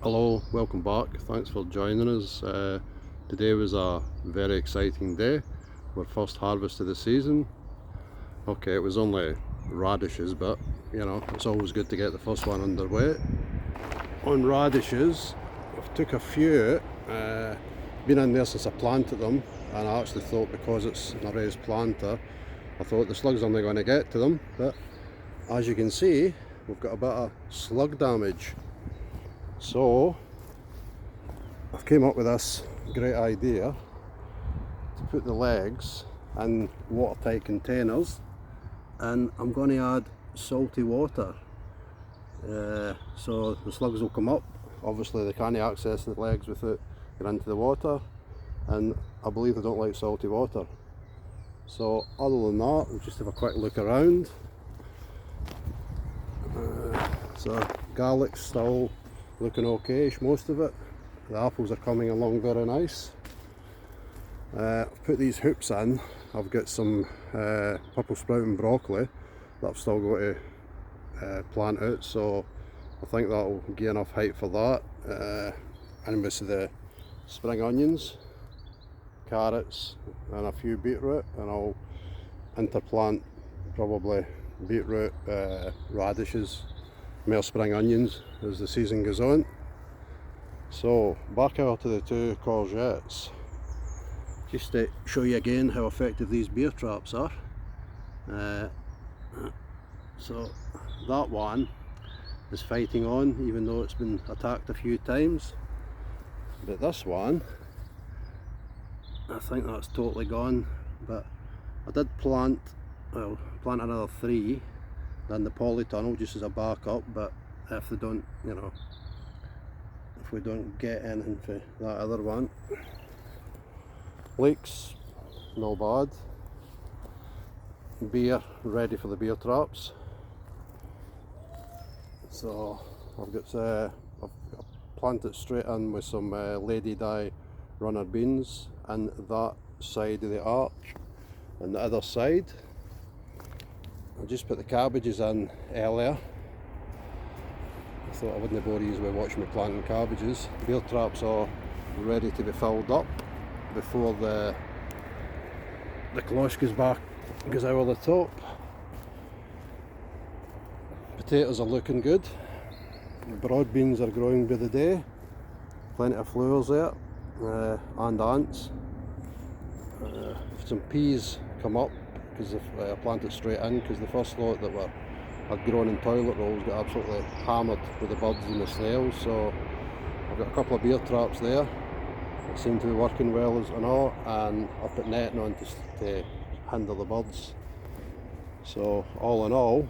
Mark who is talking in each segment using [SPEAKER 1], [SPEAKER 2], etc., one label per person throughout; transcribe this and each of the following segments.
[SPEAKER 1] Hello, welcome back. Thanks for joining us. Today was a very exciting day. Our first harvest of the season. Okay, it was only radishes, but you know, it's always good to get the first one underway. On radishes, I've took a few, been in there since I planted them, and I actually thought because it's a raised planter, I thought the slug's only going to get to them, but as you can see, we've got a bit of slug damage. So I've came up with this great idea to put the legs in watertight containers, and I'm going to add salty water. So the slugs will come up. Obviously they can't access the legs without getting into the water, and I believe they don't like salty water. So other than that, we'll just have a quick look around. So garlic's still looking okay-ish, most of it. The apples are coming along very nice. I've put these hoops in. I've got some purple sprouting broccoli that I've still got to plant out, so I think that'll give enough height for that. And with the spring onions, carrots and a few beetroot, and I'll interplant probably beetroot, radishes, more spring onions as the season goes on. So back over to the two courgettes, just to show you again how effective these beer traps are. So that one is fighting on, even though it's been attacked a few times, but this one, I think that's totally gone. But I did plant another 3 in the polytunnel just as a backup, but if they don't, you know, if we don't get anything for that other one. Leeks, no bad. Beer, ready for the beer traps. So I've planted straight in with some Lady Di runner beans in that side of the arch. And the other side, I just put the cabbages in earlier. I thought I wouldn't bore you with watching me planting cabbages. Beer traps are ready to be filled up before the cloche goes over the top. Potatoes are looking good. The broad beans are growing by the day. Plenty of flowers there, and ants. Some peas come up because I planted straight in, because the first lot that had grown in toilet rolls got absolutely hammered with the birds and the snails. So I've got a couple of beer traps there that seem to be working well as an art, and I've put netting on to hinder the birds. So all in all,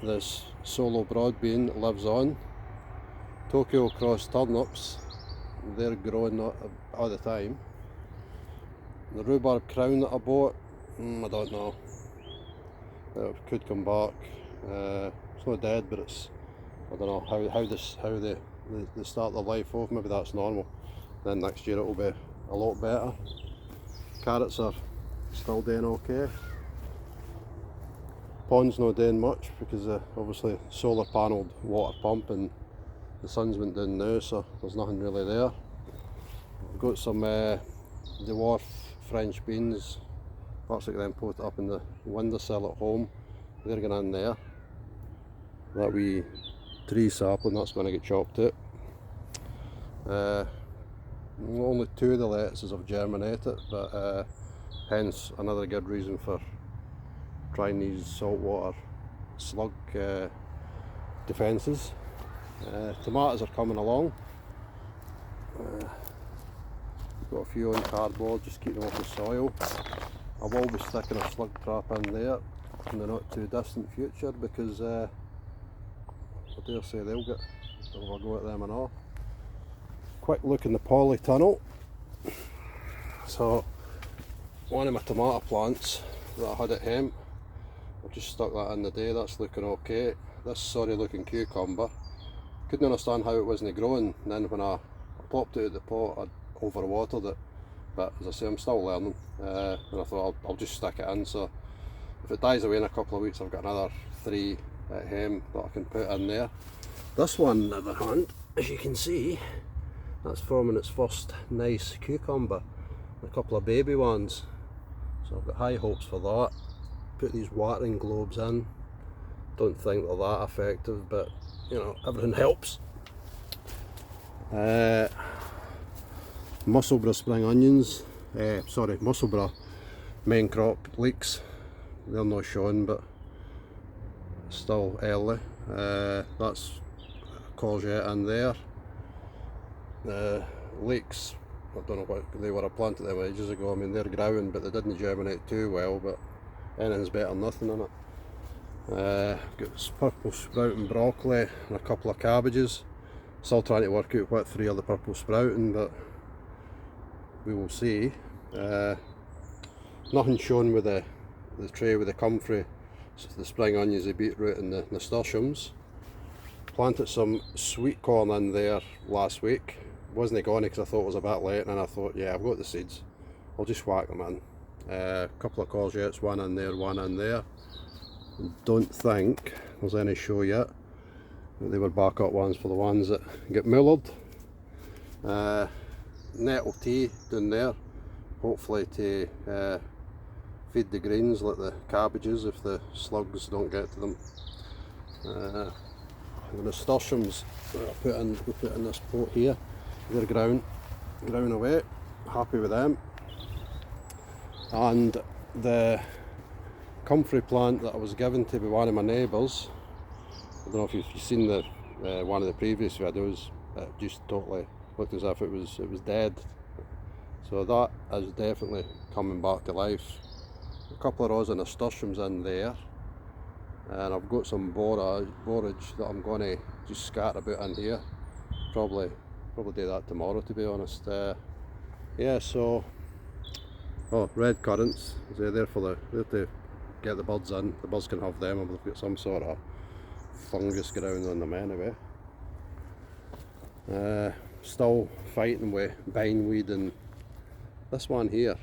[SPEAKER 1] this solo broad bean lives on. Tokyo cross turnips, they're growing all the time. The rhubarb crown that I bought, I don't know. It could come back. It's not dead, but it's, I don't know how they start their life off. Maybe that's normal. Then next year it'll be a lot better. Carrots are still doing okay. Pond's not doing much because obviously solar panelled water pump, and the sun's went down now, so there's nothing really there. I've got some dwarf French beans. Looks like them put up in the windowsill at home. They're going in there. That wee tree sapling, that's going to get chopped out. Only 2 of the lettuces have germinated, but hence another good reason for trying these saltwater slug defences. Tomatoes are coming along. Got a few on cardboard, just keep them off the soil. I will be sticking a slug trap in there in the not too distant future, because I dare say they'll have a go at them and all. Quick look in the polytunnel. So one of my tomato plants that I had at hemp, I've just stuck that in the day. That's looking okay. This sorry looking cucumber, couldn't understand how it wasn't growing, and then when I popped it out of the pot, I'd overwatered it. But as I say, I'm still learning, and I thought I'll just stick it in. So if it dies away in a couple of weeks, I've got another 3 at home that I can put in there. This one, on the other hand, as you can see, that's forming its first nice cucumber. A couple of baby ones. So I've got high hopes for that. Put these watering globes in. Don't think they're that effective, but you know, everything helps. Musselburgh spring onions, sorry, Musselburgh main crop leeks. They're not showing, but still early. That's courgette in there. Leeks, I don't know what they were. I planted them ages ago. I mean, they're growing, but they didn't germinate too well, but anything's better than nothing in it. Got purple sprouting broccoli and a couple of cabbages. Still trying to work out what three are the purple sprouting, but we will see. Nothing shown with the tray with the comfrey, so the spring onions, the beetroot and the nasturtiums. Planted some sweet corn in there last week. Wasn't going because I thought it was a bit late, and I thought, yeah, I've got the seeds, I'll just whack them in. A couple of courgettes, one in there, one in there. Don't think there's any show yet. They were backup ones for the ones that get mullered. Nettle tea down there, hopefully to feed the greens like the cabbages if the slugs don't get to them. The nasturtiums that I put in this pot here, they're growing away. Happy with them. And the comfrey plant that I was given to by one of my neighbours, I don't know if you've seen the one of the previous videos, it just totally looked as if it was dead. So that is definitely coming back to life. A couple of rows of nasturtiums in there, and I've got some borage that I'm going to just scatter about in here. Probably do that tomorrow, to be honest. Yeah, so red currants, they're there to get the birds in. The birds can have them if they've got some sort of fungus growing on them anyway. Still fighting with bindweed and this one here.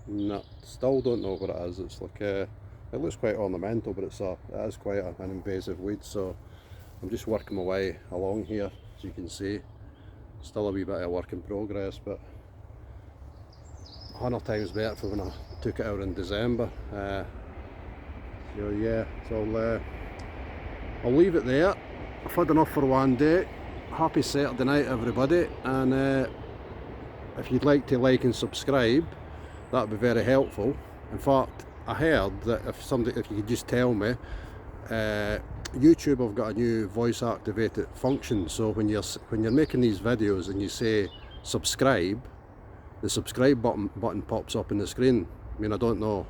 [SPEAKER 1] No, still don't know what it is. It's like it looks quite ornamental, but it is quite an invasive weed. So I'm just working my way along here, as you can see. Still a wee bit of work in progress, but 100 times better for when I took it out in December. So yeah, so I'll leave it there. I've had enough for one day. Happy Saturday night, everybody, and if you'd like to like and subscribe, that would be very helpful. In fact, I heard that if you could just tell me, YouTube have got a new voice activated function, so when you're making these videos and you say subscribe, the subscribe button pops up in the screen. I mean, I don't know,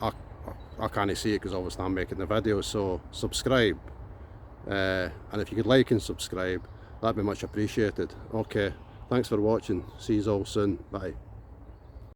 [SPEAKER 1] I can't see it because obviously I'm making the video, so subscribe. And if you could like and subscribe, that'd be much appreciated. Okay, thanks for watching. See you all soon. Bye.